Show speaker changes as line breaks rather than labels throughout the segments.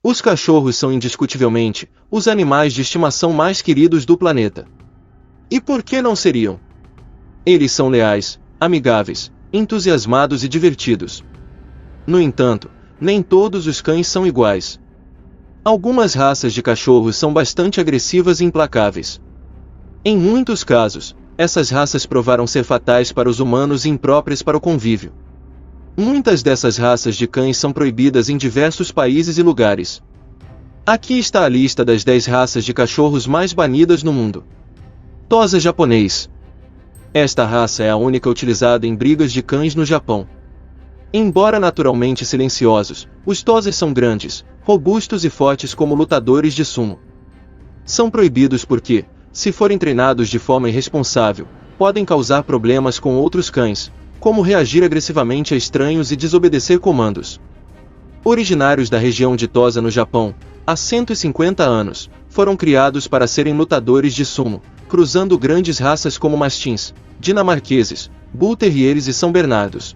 Os cachorros são indiscutivelmente os animais de estimação mais queridos do planeta. E por que não seriam? Eles são leais, amigáveis, entusiasmados e divertidos. No entanto, nem todos os cães são iguais. Algumas raças de cachorros são bastante agressivas e implacáveis. Em muitos casos, essas raças provaram ser fatais para os humanos e impróprias para o convívio. Muitas dessas raças de cães são proibidas em diversos países e lugares. Aqui está a lista das 10 raças de cachorros mais banidas no mundo. Tosa japonês. Esta raça é a única utilizada em brigas de cães no Japão. Embora naturalmente silenciosos, os Tosas são grandes, robustos e fortes como lutadores de sumo. São proibidos porque, se forem treinados de forma irresponsável, podem causar problemas com outros cães, como reagir agressivamente a estranhos e desobedecer comandos. Originários da região de Tosa no Japão, há 150 anos, foram criados para serem lutadores de sumo, cruzando grandes raças como mastins, dinamarqueses, bull terriers e são bernardos.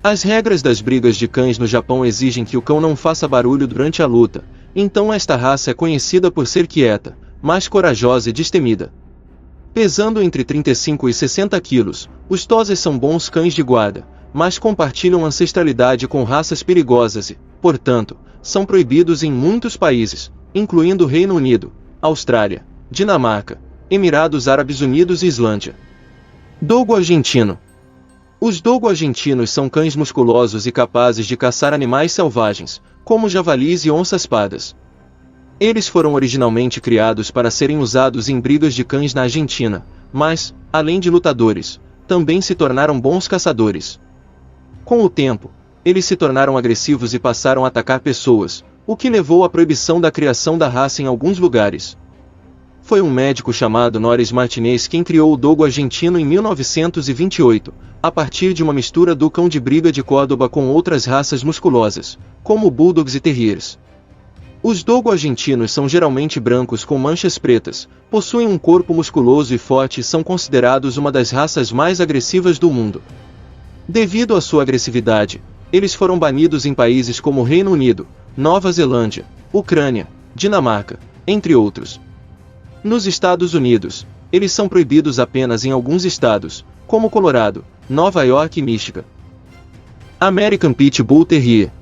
As regras das brigas de cães no Japão exigem que o cão não faça barulho durante a luta, então esta raça é conhecida por ser quieta, mais corajosa e destemida. Pesando entre 35 e 60 quilos, os Tosas são bons cães de guarda, mas compartilham ancestralidade com raças perigosas e, portanto, são proibidos em muitos países, incluindo Reino Unido, Austrália, Dinamarca, Emirados Árabes Unidos e Islândia. Dogo argentino. Os dogo argentinos são cães musculosos e capazes de caçar animais selvagens, como javalis e onças-pardas. Eles foram originalmente criados para serem usados em brigas de cães na Argentina, mas, além de lutadores, também se tornaram bons caçadores. Com o tempo, eles se tornaram agressivos e passaram a atacar pessoas, o que levou à proibição da criação da raça em alguns lugares. Foi um médico chamado Norris Martinez quem criou o dogo argentino em 1928, a partir de uma mistura do cão de briga de Córdoba com outras raças musculosas, como bulldogs e terriers. Os dogo argentinos são geralmente brancos com manchas pretas, possuem um corpo musculoso e forte e são considerados uma das raças mais agressivas do mundo. Devido à sua agressividade, eles foram banidos em países como Reino Unido, Nova Zelândia, Ucrânia, Dinamarca, entre outros. Nos Estados Unidos, eles são proibidos apenas em alguns estados, como Colorado, Nova York e Michigan. American Pit Bull Terrier.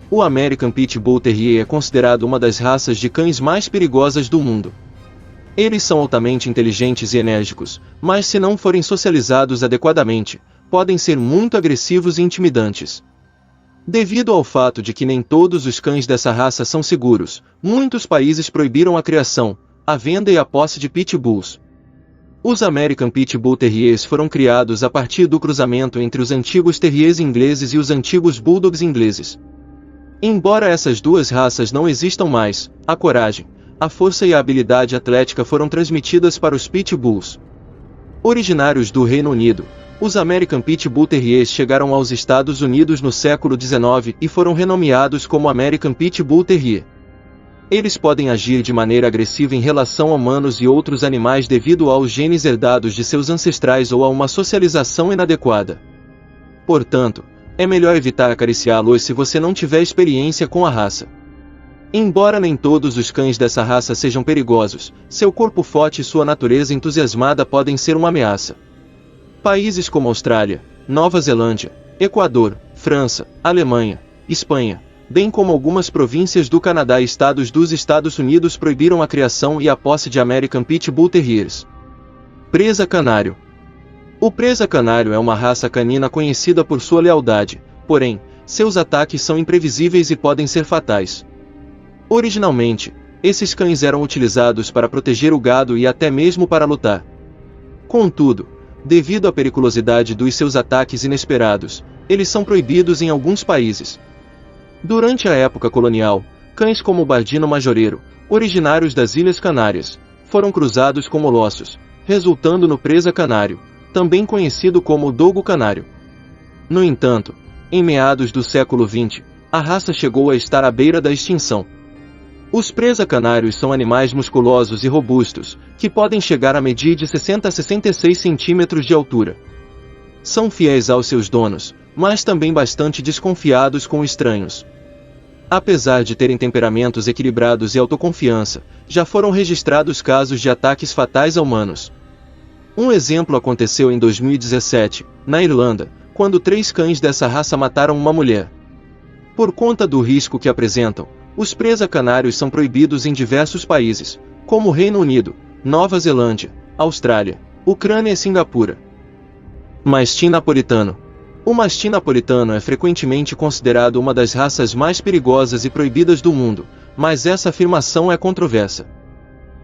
O American Pit Bull Terrier é considerado uma das raças de cães mais perigosas do mundo. Eles são altamente inteligentes e enérgicos, mas se não forem socializados adequadamente, podem ser muito agressivos e intimidantes. Devido ao fato de que nem todos os cães dessa raça são seguros, muitos países proibiram a criação, a venda e a posse de pitbulls. Os American Pit Bull Terriers foram criados a partir do cruzamento entre os antigos terriers ingleses e os antigos bulldogs ingleses. Embora essas duas raças não existam mais, a coragem, a força e a habilidade atlética foram transmitidas para os pitbulls. Originários do Reino Unido, os American Pit Bull Terriers chegaram aos Estados Unidos no século XIX e foram renomeados como American Pit Bull Terrier. Eles podem agir de maneira agressiva em relação a humanos e outros animais devido aos genes herdados de seus ancestrais ou a uma socialização inadequada. Portanto, é melhor evitar acariciá-los se você não tiver experiência com a raça. Embora nem todos os cães dessa raça sejam perigosos, seu corpo forte e sua natureza entusiasmada podem ser uma ameaça. Países como Austrália, Nova Zelândia, Equador, França, Alemanha, Espanha, bem como algumas províncias do Canadá e estados dos Estados Unidos proibiram a criação e a posse de American Pit Bull Terriers. Presa canário. O presa canário é uma raça canina conhecida por sua lealdade, porém, seus ataques são imprevisíveis e podem ser fatais. Originalmente, esses cães eram utilizados para proteger o gado e até mesmo para lutar. Contudo, devido à periculosidade dos seus ataques inesperados, eles são proibidos em alguns países. Durante a época colonial, cães como o Bardino Majoreiro, originários das Ilhas Canárias, foram cruzados com molossos, resultando no presa canário, também conhecido como dogo canário. No entanto, em meados do século XX, a raça chegou a estar à beira da extinção. Os presa canários são animais musculosos e robustos, que podem chegar a medir de 60 a 66 centímetros de altura. São fiéis aos seus donos, mas também bastante desconfiados com estranhos. Apesar de terem temperamentos equilibrados e autoconfiança, já foram registrados casos de ataques fatais a humanos. Um exemplo aconteceu em 2017, na Irlanda, quando 3 cães dessa raça mataram uma mulher. Por conta do risco que apresentam, os presa-canários são proibidos em diversos países, como Reino Unido, Nova Zelândia, Austrália, Ucrânia e Singapura. Mastim napolitano. O mastim napolitano é frequentemente considerado uma das raças mais perigosas e proibidas do mundo, mas essa afirmação é controversa.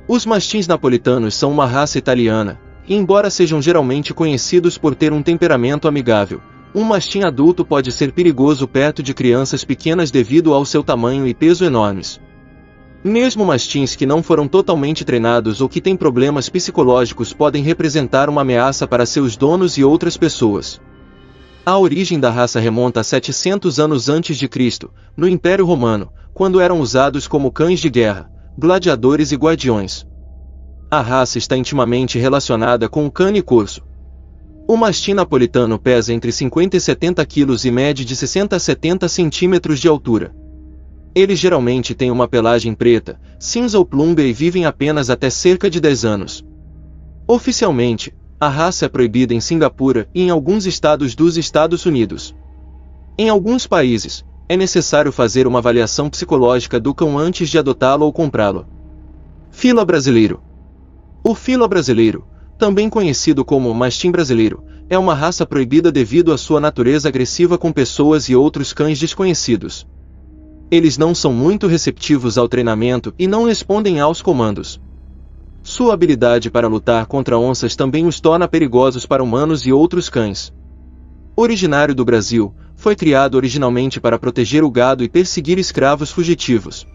Os mastins napolitanos são uma raça italiana, e embora sejam geralmente conhecidos por ter um temperamento amigável, um mastim adulto pode ser perigoso perto de crianças pequenas devido ao seu tamanho e peso enormes. Mesmo mastins que não foram totalmente treinados ou que têm problemas psicológicos podem representar uma ameaça para seus donos e outras pessoas. A origem da raça remonta a 700 anos antes de Cristo, no Império Romano, quando eram usados como cães de guerra, gladiadores e guardiões. A raça está intimamente relacionada com o cane corso. O mastim napolitano pesa entre 50 e 70 kg e mede de 60 a 70 cm de altura. Eles geralmente têm uma pelagem preta, cinza ou plúmbea e vivem apenas até cerca de 10 anos. Oficialmente, a raça é proibida em Singapura e em alguns estados dos Estados Unidos. Em alguns países, é necessário fazer uma avaliação psicológica do cão antes de adotá-lo ou comprá-lo. Fila brasileiro. O fila brasileiro, também conhecido como mastim brasileiro, é uma raça proibida devido à sua natureza agressiva com pessoas e outros cães desconhecidos. Eles não são muito receptivos ao treinamento e não respondem aos comandos. Sua habilidade para lutar contra onças também os torna perigosos para humanos e outros cães. Originário do Brasil, foi criado originalmente para proteger o gado e perseguir escravos fugitivos.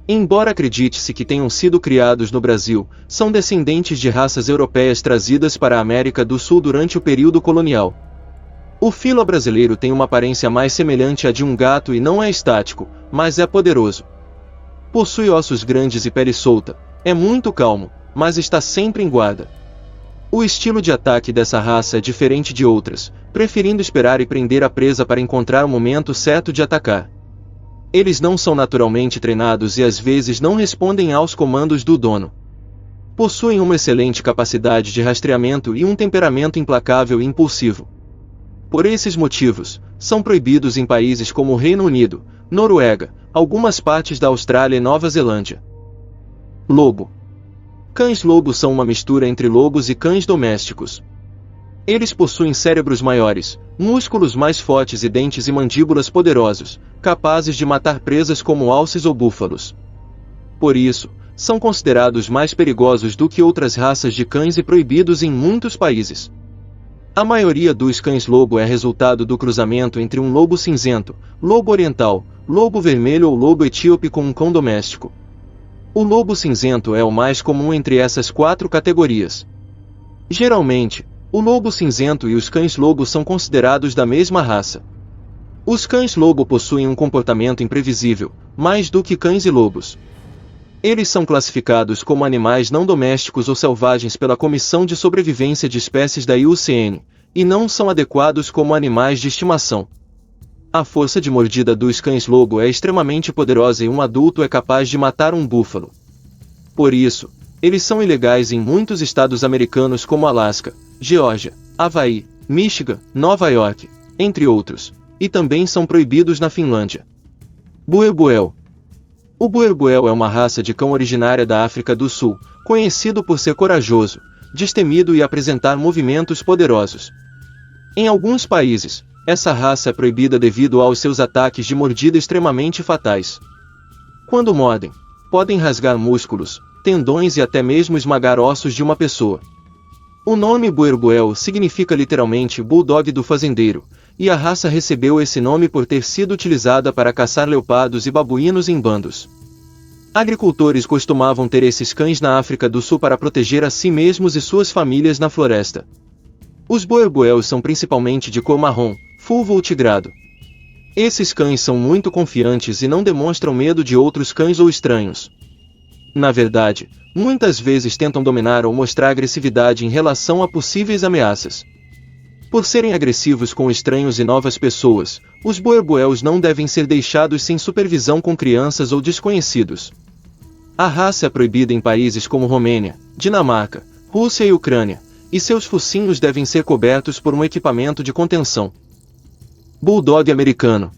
Embora acredite-se que tenham sido criados no Brasil, são descendentes de raças europeias trazidas para a América do Sul durante o período colonial. O fila brasileiro tem uma aparência mais semelhante à de um gato e não é estático, mas é poderoso. Possui ossos grandes e pele solta. É muito calmo, mas está sempre em guarda. O estilo de ataque dessa raça é diferente de outras, preferindo esperar e prender a presa para encontrar o momento certo de atacar. Eles não são naturalmente treinados e às vezes não respondem aos comandos do dono. Possuem uma excelente capacidade de rastreamento e um temperamento implacável e impulsivo. Por esses motivos, são proibidos em países como o Reino Unido, Noruega, algumas partes da Austrália e Nova Zelândia. Lobo. Cães-lobo são uma mistura entre lobos e cães domésticos. Eles possuem cérebros maiores, músculos mais fortes e dentes e mandíbulas poderosos, capazes de matar presas como alces ou búfalos. Por isso, são considerados mais perigosos do que outras raças de cães e proibidos em muitos países. A maioria dos cães-lobo é resultado do cruzamento entre um lobo cinzento, lobo oriental, lobo vermelho ou lobo etíope com um cão doméstico. O lobo cinzento é o mais comum entre essas 4 categorias. Geralmente, o lobo cinzento e os cães-lobo são considerados da mesma raça. Os cães-lobo possuem um comportamento imprevisível, mais do que cães e lobos. Eles são classificados como animais não domésticos ou selvagens pela Comissão de Sobrevivência de Espécies da IUCN, e não são adequados como animais de estimação. A força de mordida dos cães-lobo é extremamente poderosa e um adulto é capaz de matar um búfalo. Por isso, eles são ilegais em muitos estados americanos como Alasca, Geórgia, Havaí, Michigan, Nova York, entre outros, e também são proibidos na Finlândia. Boerboel. O Boerboel é uma raça de cão originária da África do Sul, conhecido por ser corajoso, destemido e apresentar movimentos poderosos. Em alguns países, essa raça é proibida devido aos seus ataques de mordida extremamente fatais. Quando mordem, podem rasgar músculos, tendões e até mesmo esmagar ossos de uma pessoa. O nome Boerboel significa literalmente Bulldog do fazendeiro, e a raça recebeu esse nome por ter sido utilizada para caçar leopardos e babuínos em bandos. Agricultores costumavam ter esses cães na África do Sul para proteger a si mesmos e suas famílias na floresta. Os Boerboels são principalmente de cor marrom, fulvo ou tigrado. Esses cães são muito confiantes e não demonstram medo de outros cães ou estranhos. Na verdade, muitas vezes tentam dominar ou mostrar agressividade em relação a possíveis ameaças. Por serem agressivos com estranhos e novas pessoas, os boerboels não devem ser deixados sem supervisão com crianças ou desconhecidos. A raça é proibida em países como Romênia, Dinamarca, Rússia e Ucrânia, e seus focinhos devem ser cobertos por um equipamento de contenção. Bulldog americano.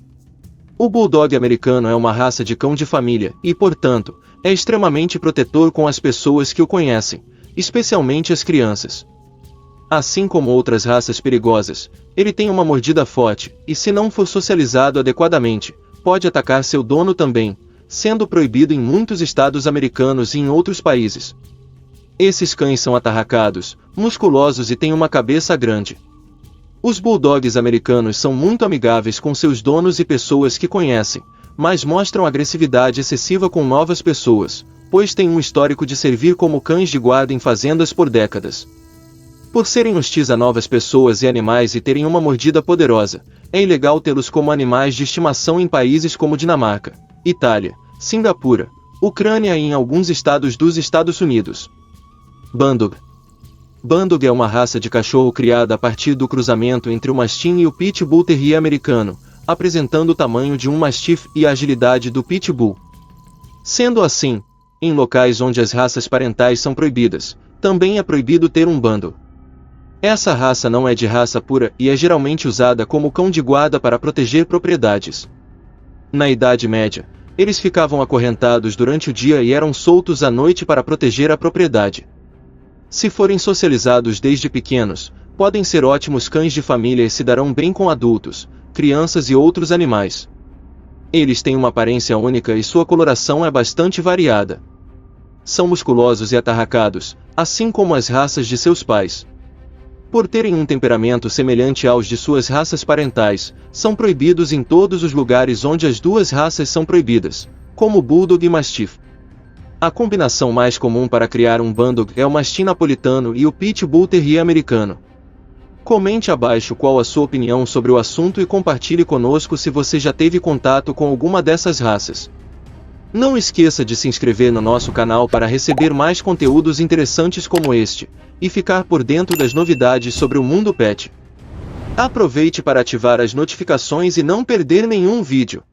O Bulldog americano é uma raça de cão de família e, portanto, é extremamente protetor com as pessoas que o conhecem, especialmente as crianças. Assim como outras raças perigosas, ele tem uma mordida forte e, se não for socializado adequadamente, pode atacar seu dono também, sendo proibido em muitos estados americanos e em outros países. Esses cães são atarracados, musculosos e têm uma cabeça grande. Os bulldogs americanos são muito amigáveis com seus donos e pessoas que conhecem, mas mostram agressividade excessiva com novas pessoas, pois têm um histórico de servir como cães de guarda em fazendas por décadas. Por serem hostis a novas pessoas e animais e terem uma mordida poderosa, é ilegal tê-los como animais de estimação em países como Dinamarca, Itália, Singapura, Ucrânia e em alguns estados dos Estados Unidos. Bandug. Bandug é uma raça de cachorro criada a partir do cruzamento entre o Mastim e o Pitbull Terrier americano, apresentando o tamanho de um Mastiff e a agilidade do Pitbull. Sendo assim, em locais onde as raças parentais são proibidas, também é proibido ter um Bandug. Essa raça não é de raça pura e é geralmente usada como cão de guarda para proteger propriedades. Na Idade Média, eles ficavam acorrentados durante o dia e eram soltos à noite para proteger a propriedade. Se forem socializados desde pequenos, podem ser ótimos cães de família e se darão bem com adultos, crianças e outros animais. Eles têm uma aparência única e sua coloração é bastante variada. São musculosos e atarracados, assim como as raças de seus pais. Por terem um temperamento semelhante aos de suas raças parentais, são proibidos em todos os lugares onde as duas raças são proibidas, como Bulldog e Mastiff. A combinação mais comum para criar um Bandug é o Mastim napolitano e o Pitbull Terrier americano. Comente abaixo qual a sua opinião sobre o assunto e compartilhe conosco se você já teve contato com alguma dessas raças. Não esqueça de se inscrever no nosso canal para receber mais conteúdos interessantes como este, e ficar por dentro das novidades sobre o mundo pet. Aproveite para ativar as notificações e não perder nenhum vídeo.